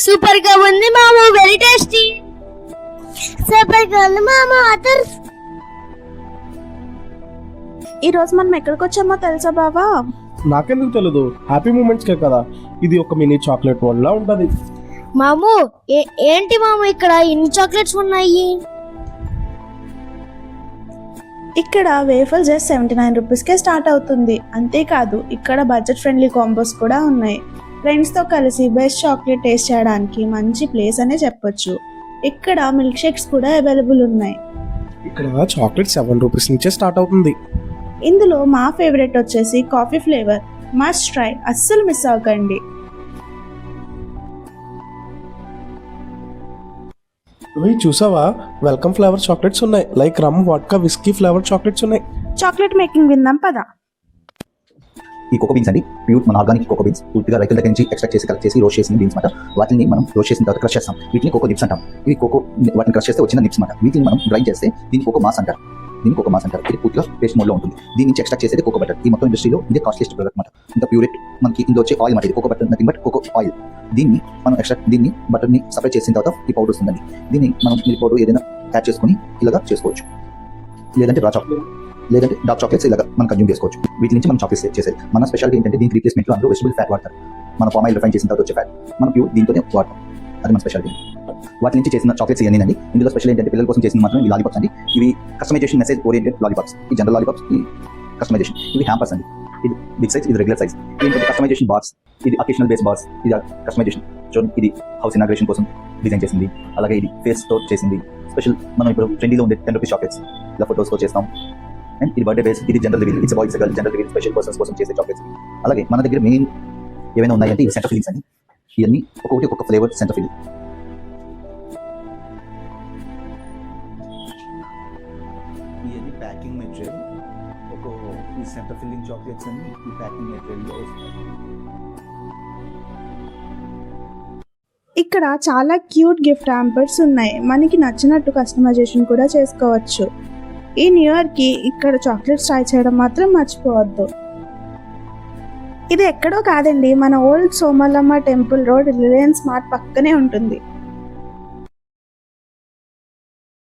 Super గా ఉంది మాము, వెరీ టేస్టీ. సూపర్ గా ఉంది మాము. అదర్స్ ఈ రోజు మనం ఎక్కడికి వచ్చామో తెలుసా బావా? నాకెందుకు తెలీదు, హ్యాపీ మూమెంట్స్ కే కదా. ఇది ఒక మినీ చాక్లెట్ వరల్డ్ లా ఉంటది. మాము ఏంటి మాము ఇక్కడ ఇన్ని చాక్లెట్స్ ఉన్నాయి? ఇక్కడ వేఫల్ జస్ట్ 79 రూపీస్కే స్టార్ట్ అవుతుంది. అంతేకాదు ఇక్కడ బడ్జెట్ ఫ్రెండ్లీ కాంబోస్ కూడా ఉన్నాయి. ఫ్రెండ్స్తో కలిసి బెస్ట్ చాక్లెట్ టేస్ట్ చేయడానికి మంచి ప్లేస్ అనే చెప్పొచ్చు. ఇక్కడ మిల్క్ షేక్స్ కూడా అవైలబుల్ ఉన్నాయి. ఇక్కడ చాక్లెట్ 7 రూపీస్ నుంచే స్టార్ట్ అవుతుంది. ఇందులో మా ఫేవరెట్ వచ్చేసి కాఫీ ఫ్లేవర్. మస్ట్ ట్రై, అస్సలు మిస్ అవ్వకండి. చూసావా, వెల్కమ్ ఫ్లేవర్ చాక్లెట్స్ ఉన్నాయి. లైక్ రమ్, వాడ్కా, విస్కీ ఫ్లేవర్ చాక్లెట్స్ ఉన్నాయి. చాక్లెట్ మేకింగ్ విందాం పదా. ఈ కోకో బీన్స్ అండి, ప్యూర్ మన ఆర్గానిక్ కోకో బీన్స్ పూర్తిగా రైతుల దగ్గర నుంచి ఎక్స్ట్రాక్ట్ చేసి కలెక్ట్ చేసి రోస్ట్ చేసిన బీన్స్ మాట. వాటిని మనం రోస్ట్ చేసిన తర్వాత క్రష్ చేస్తాం. వీటిని కోకో నిప్స్ అంటాం. ఇవి కోకో వాటిని క్రష్ చేస్తే వచ్చిన నిప్స్ మాట. వీటిని మనం గ్రైండ్ చేస్తే దీన్ని కోకో మాస్ అంటారు. దీన్ని కోకో మాస్ అంటారు. ఇది పూర్తిగా పేస్ట్ మోడ్లో ఉంటుంది. దీని నుంచి ఎక్స్ట్రాక్ట్ చేసేది కోకో బటర్. ఈ మొత్తం ఇండస్ట్రీలో ఇది కాస్ట్లీస్ట్ ప్రొడక్ట్ మాట. ఇంత ప్యూరేట్ మనకి ఇందులో వచ్చే ఆయిల్ మాట. ఇది cocoa butter nothing but cocoa oil. దీన్ని మనం దీన్ని బటర్ని సపరేట్ చేసిన తర్వాత ఈ పౌడర్ వస్తుందండి. దీన్ని మనం మిల్క్ పౌడర్ ఏదైనా యాడ్ చేసుకుని ఇలాగా చేసుకోవచ్చు. లేదంటే రా చాక్లెట్, లేదంటే డార్క్ చాక్లెట్స్ ఇలాగా మనం కన్జ్యూమ్ చేసుకోవచ్చు. వీటి నుంచి మనం చాక్లెట్స్ చేసేది. మన స్పెషాలిటీ ఏంటంటే దీనికి రీప్లేస్మెంట్లో అందరూ వెజిటబుల్ ఫ్యాట్ వాడతారు. మన పామ్ ఆయిల్ రిఫైన్ చేసిన తర్వాత వచ్చే ఫ్యాట్ మనం ప్యూర్ దీంతోనే వాడతాం. అది మన స్పెషాలిటీ. వాటి నుంచి చేసిన చాక్లెట్స్ ఇవన్నీ అండి. ఇందులో స్పెషల్ ఏంటంటే పిల్లల కోసం చేసిన మాత్రం ఈ లాలీపాప్స్ అండి. ఇవి కస్టమైజేషన్ మెసేజ్ ఓరియంటెడ్ లాలీపాప్స్. ఈ జనరల్ లాలీపాప్స్, ఈ కస్టమైజేషన్. ఇవి హ్యాంపర్స్ అండి. ఇది బిగ్ సైజ్, ఇది రెగ్యులర్ సైజ్. ఏంటంటే కస్టమైజేషన్ బార్స్, ఇది అకేషనల్ బేస్ బార్స్. ఇది కస్టమైజేషన్. చూడండి, ఇది హౌస్ ఇనాగ్రేషన్ కోసం డిజైన్ చేసింది. అలాగే ఇది ఫేస్ తో చేసింది. స్పెషల్ మనం ఇప్పుడు ట్రెండీలో ఉండే 10 రూపీస్ చాక్లెట్స్ ఇలా ఫోటోస్తో చేస్తాం. అండ్ ఇది బర్త్డే బేస్. ఇది general reveal. It's boys girl general reveal, special persons కోసం చేసే చాక్లెట్స్. అలాగే మన దగ్గర మెయిన్ ఏమైనా ఉన్నాయంటే ఇవి సెంటర్ ఫీలింగ్స్ అండి. ఇవన్నీ ఒక్కొక్కటి ఒక్కొక్క ఫ్లేవర్ సెంటర్ ఫీలింగ్. ఇవన్నీ ప్యాకింగ్ మెటీరియల్. ఈ సెంటర్ ఫిల్లింగ్ చాక్లెట్స్ అన్ని ఈ ప్యాకింగ్ మెటీరియల్లో వస్తాయి. ఇక్కడ చాలా క్యూట్ గిఫ్ట్ హ్యాంపర్స్ ఉన్నాయి. మనకి నచ్చినట్టు కస్టమైజేషన్ కూడా చేసుకోవచ్చు. ఈ న్యూ ఇయర్కి ఇక్కడ చాక్లెట్స్ ట్రై చేయడం మాత్రం మర్చిపోవద్దు. ఇది ఎక్కడో కాదండి, మన old Somalamma temple road Reliance mart పక్కనే ఉంటుంది.